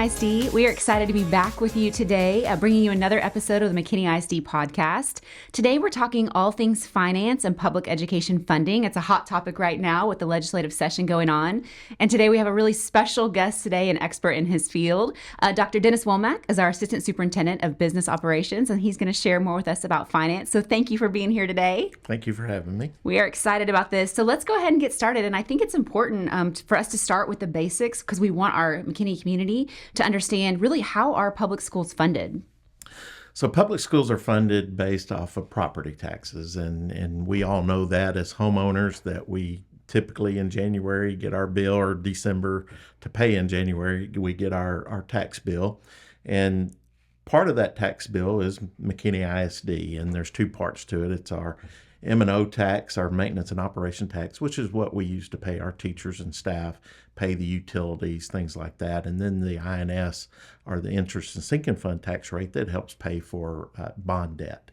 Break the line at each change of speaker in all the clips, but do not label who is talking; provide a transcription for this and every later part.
ISD. We are excited to be back with you today, bringing you another episode of the McKinney ISD Podcast. Today, we're talking all things finance and public education funding. It's a hot topic right now with the legislative session going on. And today, we have a really special guest today, an expert in his field. Dr. Dennis Womack is our Assistant Superintendent of Business Operations, and he's going to share more with us about finance. So thank you for being here today.
Thank you for having me.
We are excited about this. So let's go ahead and get started. And I think it's important for us to start with the basics because we want our McKinney community to understand really how are public schools funded.
So public schools are funded based off of property taxes, and we all know that as homeowners that we typically in January get our bill, or December to pay in January, we get our tax bill. And part of that tax bill is McKinney ISD, and there's two parts to it. It's our M&O tax, our maintenance and operation tax, which is what we use to pay our teachers and staff, pay the utilities, things like that. And then the INS, or the interest and sinking fund tax rate, that helps pay for bond debt.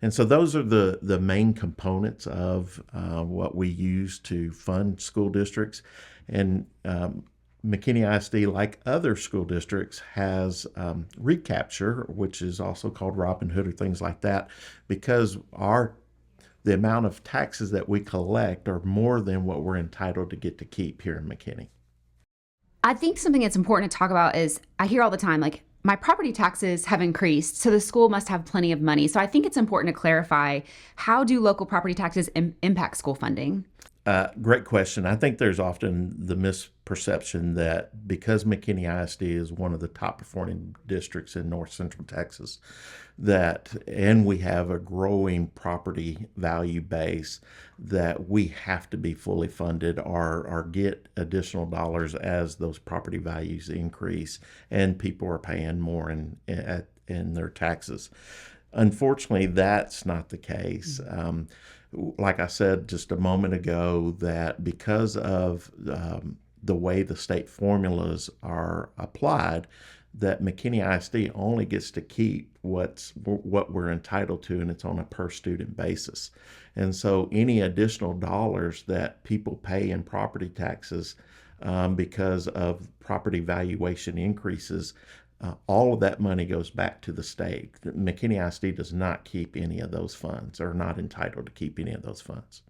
And so those are the main components of what we use to fund school districts. And McKinney ISD, like other school districts, has recapture, which is also called Robin Hood or things like that, because the amount of taxes that we collect are more than what we're entitled to get to keep here in McKinney.
I think something that's important to talk about is I hear all the time, like, my property taxes have increased, so the school must have plenty of money. So I think it's important to clarify, how do local property taxes impact school funding?
Great question. I think there's often the misperception that because McKinney ISD is one of the top performing districts in North Central Texas, and we have a growing property value base, that we have to be fully funded or get additional dollars as those property values increase and people are paying more in their taxes. Unfortunately, that's not the case. Like I said just a moment ago, that because of the way the state formulas are applied, that McKinney ISD only gets to keep what we're entitled to, and it's on a per student basis. And so any additional dollars that people pay in property taxes because of property valuation increases, all of that money goes back to the state. McKinney ISD does not keep any of those funds, or not entitled to keep any of those funds.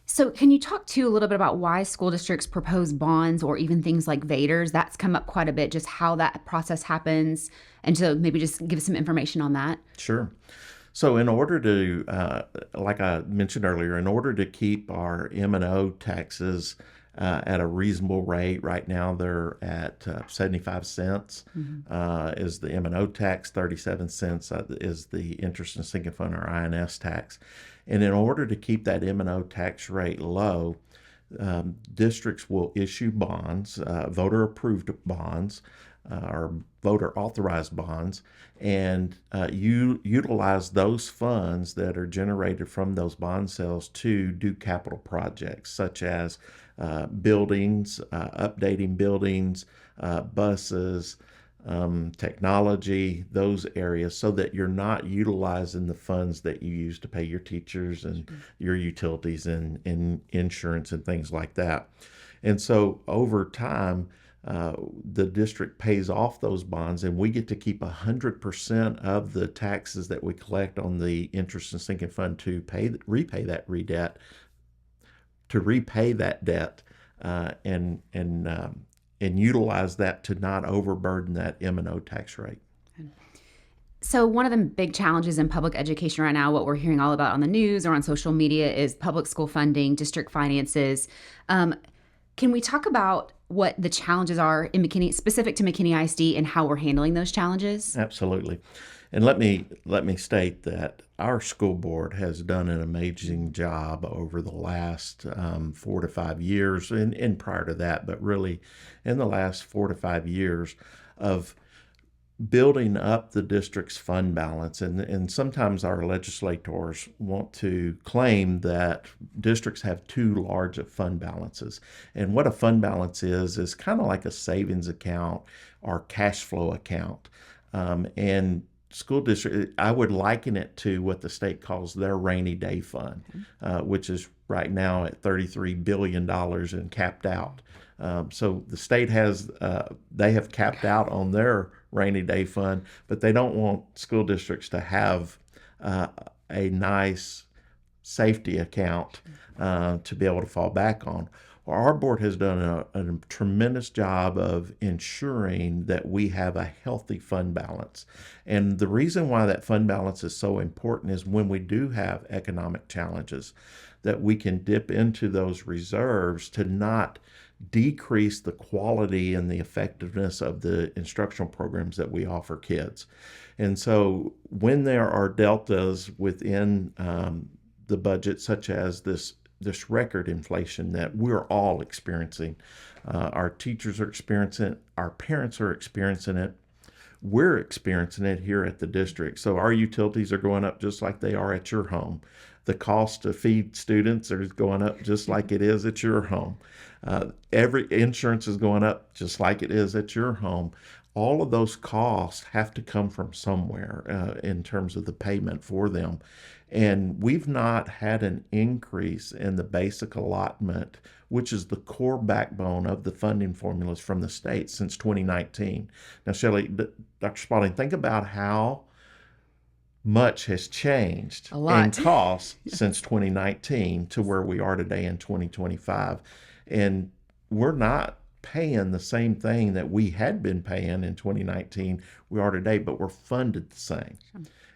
So can you talk too a little bit about why school districts propose bonds or even things like vaders? That's come up quite a bit, just how that process happens. And so maybe just give us some information on that.
Sure. So in order to, like I mentioned earlier, in order to keep our M&O taxes at a reasonable rate, right now they're at 75 cents is the M&O tax, 37 cents is the interest and sinking fund, or INS tax. And in order to keep that M&O tax rate low, districts will issue bonds, voter-approved bonds, or voter-authorized bonds, and utilize those funds that are generated from those bond sales to do capital projects, such as buildings, updating buildings, buses, technology, those areas, so that you're not utilizing the funds that you use to pay your teachers and your utilities and insurance and things like that. And so over time, the district pays off those bonds, and we get to keep 100% of the taxes that we collect on the interest and sinking fund to repay that debt, and utilize that to not overburden that M&O tax rate.
So one of the big challenges in public education right now, what we're hearing all about on the news or on social media, is public school funding, district finances. Can we talk about what the challenges are in McKinney, specific to McKinney ISD, and how we're handling those challenges?
Absolutely. And let me state that our school board has done an amazing job over the last 4 to 5 years, and prior to that, but really in the last 4 to 5 years, of building up the district's fund balance. And sometimes our legislators want to claim that districts have too large of fund balances. And what a fund balance is kind of like a savings account or cash flow account. And school district, I would liken it to what the state calls their rainy day fund, which is right now at $33 billion and capped out. So the state they have capped out on their rainy day fund, but they don't want school districts to have a nice safety account to be able to fall back on. Well, our board has done a tremendous job of ensuring that we have a healthy fund balance. And the reason why that fund balance is so important is when we do have economic challenges, that we can dip into those reserves to not decrease the quality and the effectiveness of the instructional programs that we offer kids. And so when there are deltas within the budget, such as this record inflation that we're all experiencing, our teachers are experiencing it, our parents are experiencing it, we're experiencing it here at the district. So our utilities are going up just like they are at your home. The cost to feed students is going up just like it is at your home. Every insurance is going up just like it is at your home. All of those costs have to come from somewhere in terms of the payment for them. And we've not had an increase in the basic allotment, which is the core backbone of the funding formulas from the state, since 2019. Now, Shelley, Dr. Spalding, think about how much has changed in costs since 2019 to where we are today in 2025. And we're not paying the same thing that we had been paying in 2019 we are today, but we're funded the same.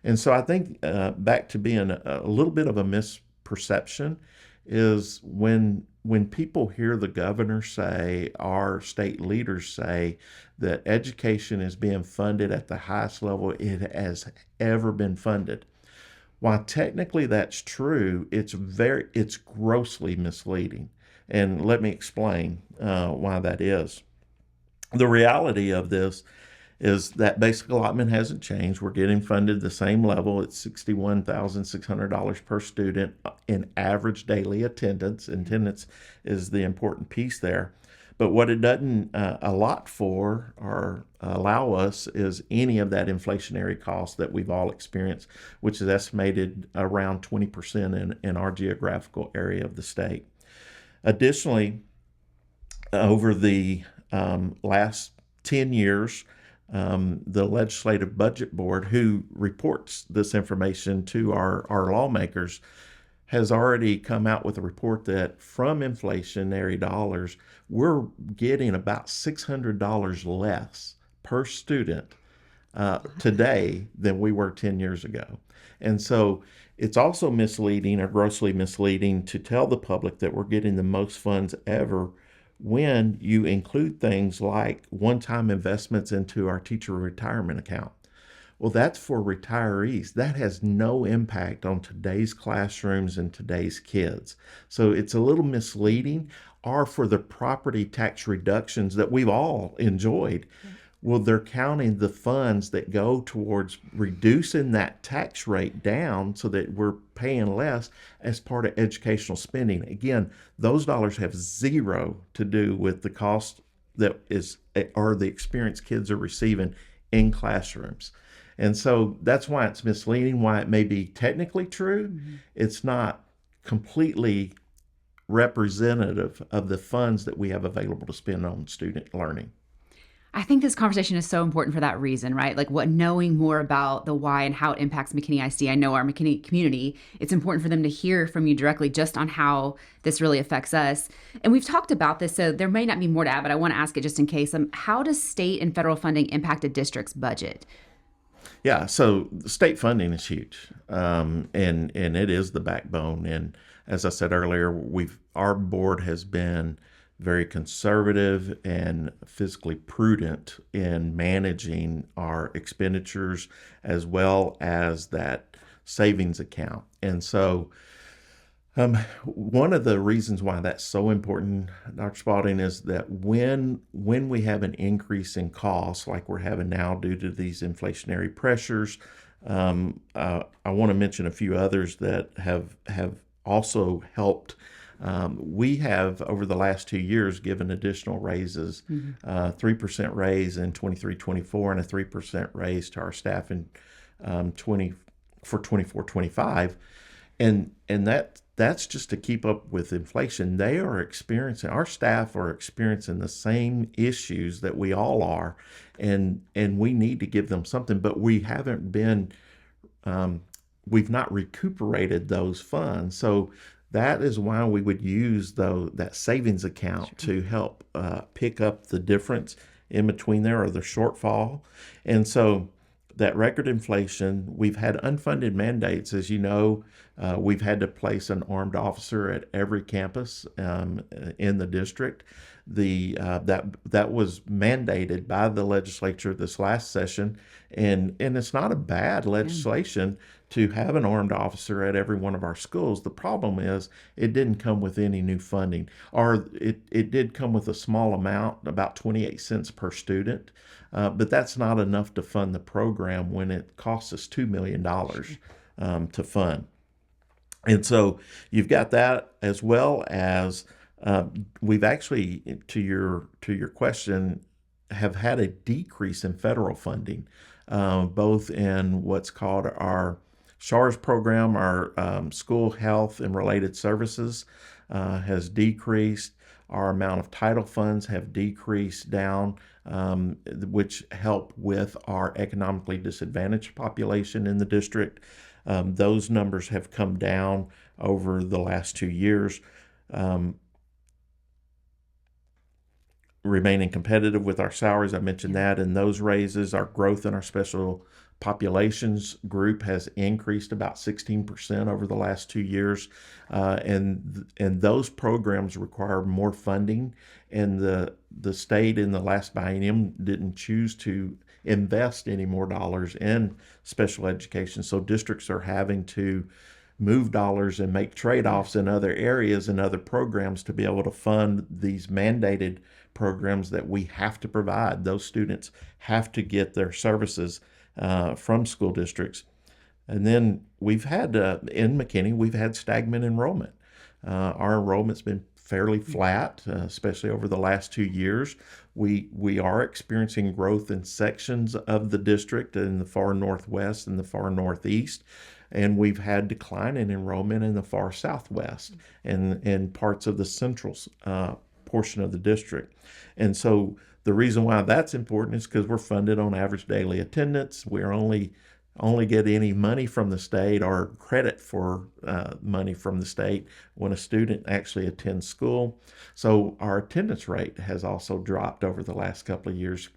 And so I think back to being a little bit of a misperception is when people hear the governor say, our state leaders say, that education is being funded at the highest level it has ever been funded. While technically that's true, it's grossly misleading. And let me explain why that is. The reality of this is that basic allotment hasn't changed. We're getting funded the same level. It's $61,600 per student in average daily attendance. Attendance is the important piece there. But what it doesn't allot for or allow us is any of that inflationary cost that we've all experienced, which is estimated around 20% in our geographical area of the state. Additionally, over the last 10 years, the Legislative Budget Board, who reports this information to our lawmakers, has already come out with a report that from inflationary dollars, we're getting about $600 less per student today than we were 10 years ago. And so it's also misleading or grossly misleading to tell the public that we're getting the most funds ever when you include things like one-time investments into our teacher retirement account. Well, that's for retirees. That has no impact on today's classrooms and today's kids. So it's a little misleading. Or for the property tax reductions that we've all enjoyed. Well, they're counting the funds that go towards reducing that tax rate down so that we're paying less as part of educational spending. Again, those dollars have zero to do with the cost that is or the experience kids are receiving in classrooms. And so that's why it's misleading, why it may be technically true. Mm-hmm. It's not completely representative of the funds that we have available to spend on student learning.
I think this conversation is so important for that reason, right? Like knowing more about the why and how it impacts McKinney ISD. I know our McKinney community, it's important for them to hear from you directly just on how this really affects us. And we've talked about this, so there may not be more to add, but I want to ask it just in case. How does state and federal funding impact a district's budget?
Yeah, so state funding is huge, and it is the backbone. And as I said earlier, our board has been very conservative and fiscally prudent in managing our expenditures as well as that savings account. And so one of the reasons why that's so important, Dr. Spalding, is that when we have an increase in costs like we're having now due to these inflationary pressures, I want to mention a few others that have also helped. We have, over the last 2 years, given additional raises, 3% raise in 23-24 and a 3% raise to our staff in 24-25. And that's just to keep up with inflation. Our staff are experiencing the same issues that we all are, and we need to give them something, but we've not recuperated those funds. So that is why we would use that savings account to help pick up the difference in between there, or the shortfall. And so that record inflation, we've had unfunded mandates. As you know, we've had to place an armed officer at every campus in the district. That was mandated by the legislature this last session, and it's not a bad legislation to have an armed officer at every one of our schools. The problem is it didn't come with any new funding, or it did come with a small amount, about 28 cents per student, but that's not enough to fund the program when it costs us $2 million to fund. And so you've got that, as well as we've actually, to your question, have had a decrease in federal funding, both in what's called our SHARS program. Our school health and related services has decreased. Our amount of title funds have decreased down, which help with our economically disadvantaged population in the district. Those numbers have come down over the last 2 years. Remaining competitive with our salaries, I mentioned that, and those raises. Our growth in our special populations group has increased about 16% over the last 2 years, and those programs require more funding, and the state in the last biennium didn't choose to invest any more dollars in special education, so districts are having to move dollars and make trade-offs in other areas and other programs to be able to fund these mandated programs that we have to provide. Those students have to get their services from school districts. And then we've had, in McKinney, we've had stagnant enrollment. Our enrollment's been fairly flat, especially over the last 2 years. We are experiencing growth in sections of the district in the far northwest and the far northeast, and we've had decline in enrollment in the far southwest and parts of the central portion of the district. And so the reason why that's important is because we're funded on average daily attendance. We're only get any money from the state or credit for money from the state when a student actually attends school. So our attendance rate has also dropped over the last couple of years.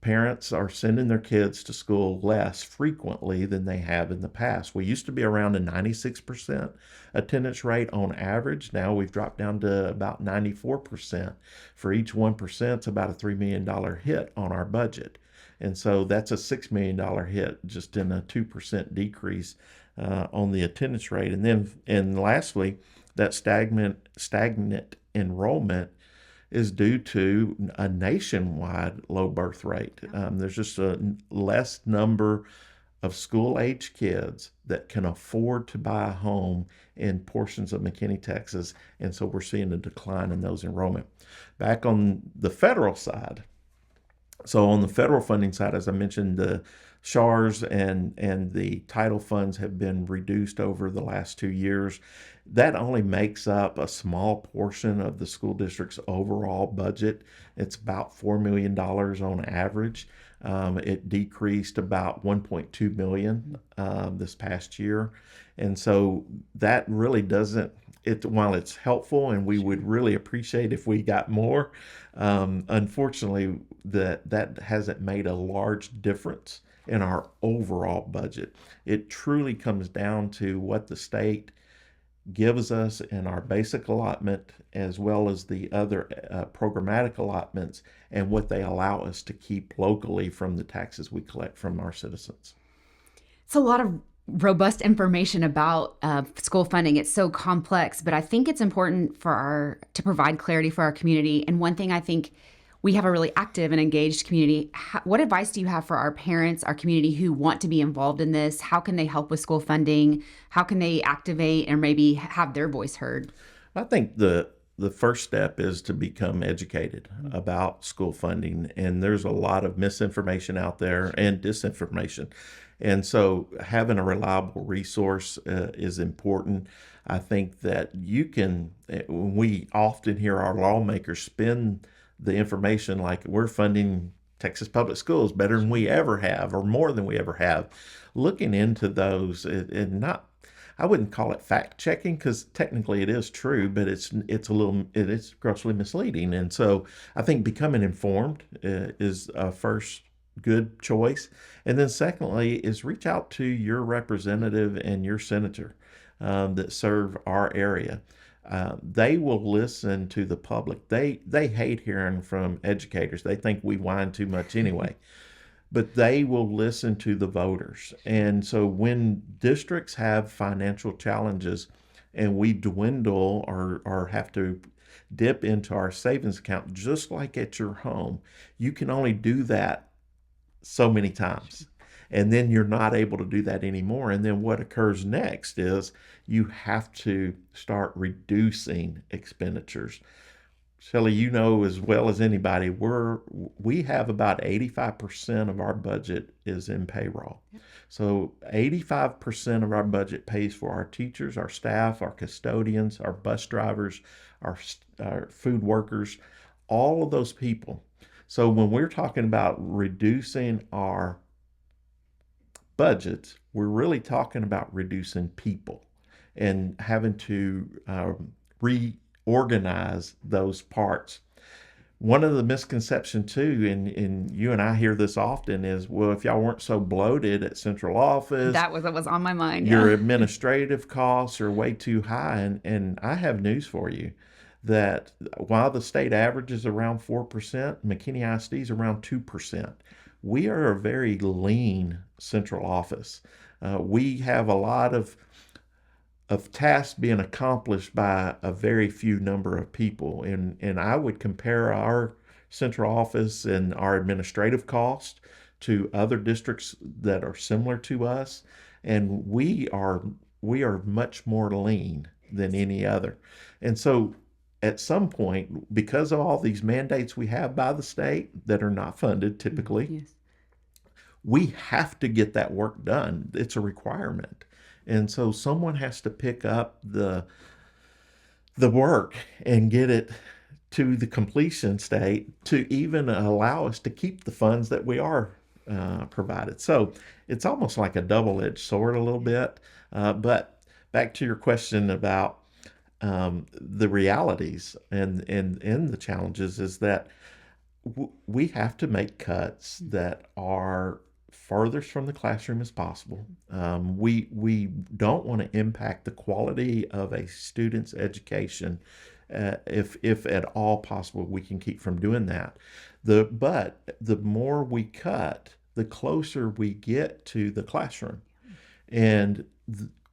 Parents are sending their kids to school less frequently than they have in the past. We used to be around a 96% attendance rate on average. Now we've dropped down to about 94%. For each 1%, it's about a $3 million hit on our budget. And so that's a $6 million hit just in a 2% decrease on the attendance rate. And lastly, that stagnant enrollment is due to a nationwide low birth rate. There's just a less number of school-age kids that can afford to buy a home in portions of McKinney, Texas, and so we're seeing a decline in those enrollment. Back on the federal side, so on the federal funding side, as I mentioned, the SHARS and the title funds have been reduced over the last 2 years. That only makes up a small portion of the school district's overall budget. It's about $4 million on average. It decreased about $1.2 million this past year. And so that really doesn't, while it's helpful and we would really appreciate if we got more, unfortunately, that hasn't made a large difference in our overall budget. It truly comes down to what the state gives us in our basic allotment, as well as the other programmatic allotments, and what they allow us to keep locally from the taxes we collect from our citizens.
It's a lot of robust information about school funding. It's so complex, but I think it's important to provide clarity for our community. And one thing I think we have a really active and engaged community. What advice do you have for our parents, our community who want to be involved in this? How can they help with school funding? How can they activate and maybe have their voice heard?
I think the first step is to become educated about school funding. And there's a lot of misinformation out there and disinformation. And so having a reliable resource is important. I think that we often hear our lawmakers spin the information like we're funding Texas public schools better than we ever have or more than we ever have. Looking into those and not, I wouldn't call it fact checking because technically it is true, but it is grossly misleading. And so I think becoming informed is a first good choice. And then secondly is reach out to your representative and your senator that serve our area. They will listen to the public. They hate hearing from educators. They think we whine too much anyway. But they will listen to the voters. And so when districts have financial challenges and we dwindle or have to dip into our savings account, just like at your home, you can only do that so many times. And then you're not able to do that anymore. And then what occurs next is you have to start reducing expenditures. Shelley, you know as well as anybody, we have about 85% of our budget is in payroll. Yep. So 85% of our budget pays for our teachers, our staff, our custodians, our bus drivers, our food workers, all of those people. So when we're talking about reducing our budgets, we're really talking about reducing people and having to reorganize those parts. One of the misconceptions too, and you and I hear this often, is, well, if y'all weren't so bloated at central office,
that was on my mind.
Your administrative costs are way too high. And I have news for you that while the state average is around 4%, McKinney ISD is around 2%. We are a very lean central office. We have a lot of tasks being accomplished by a very few number of people. And I would compare our central office and our administrative cost to other districts that are similar to us. And we are much more lean than any other. And so at some point, because of all these mandates we have by the state that are not funded typically, yes, we have to get that work done. It's a requirement. And so someone has to pick up the work and get it to the completion state to even allow us to keep the funds that we are provided. So it's almost like a double-edged sword a little bit. But back to your question about the realities and the challenges is that we have to make cuts that are furthest from the classroom as possible. We don't want to impact the quality of a student's education. If at all possible, we can keep from doing that. But the more we cut, the closer we get to the classroom. And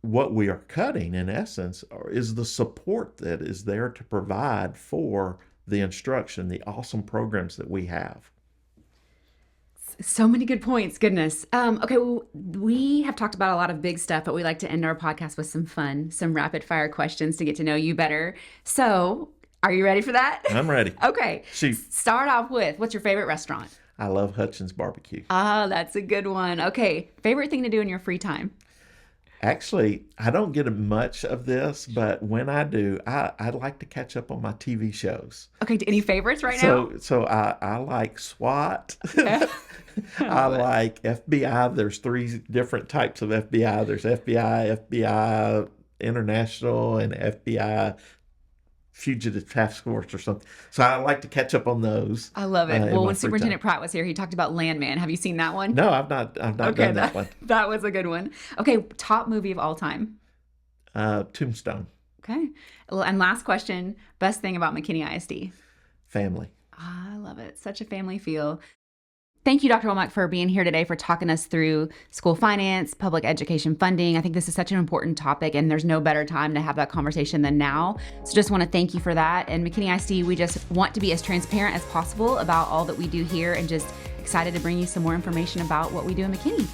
what we are cutting, in essence, is the support that is there to provide for the instruction, the awesome programs that we have.
So many good points. Goodness. Okay, well, we have talked about a lot of big stuff, but we like to end our podcast with some fun, some rapid fire questions to get to know you better. So, are you ready for that?
I'm ready.
Okay.
Shoot.
Start off with, what's your favorite restaurant?
I love Hutchins Barbecue.
Ah, that's a good one. Okay. Favorite thing to do in your free time?
Actually, I don't get much of this, but when I do, I like to catch up on my TV shows.
Okay, any favorites right now?
So I like SWAT. I like FBI. There's 3 different types of FBI. There's FBI International, and FBI Fugitive Task Force or something. So I like to catch up on those.
I love it. Well, when Superintendent Pratt was here, he talked about Landman. Have you seen that one?
No, I've not done that one.
That was a good one. Okay, top movie of all time?
Tombstone.
Okay. Well, and last question, best thing about McKinney ISD?
Family.
I love it. Such a family feel. Thank you, Dr. Womack, for being here today, for talking us through school finance, public education funding. I think this is such an important topic, and there's no better time to have that conversation than now. So just want to thank you for that. And McKinney ISD, we just want to be as transparent as possible about all that we do here, and just excited to bring you some more information about what we do in McKinney.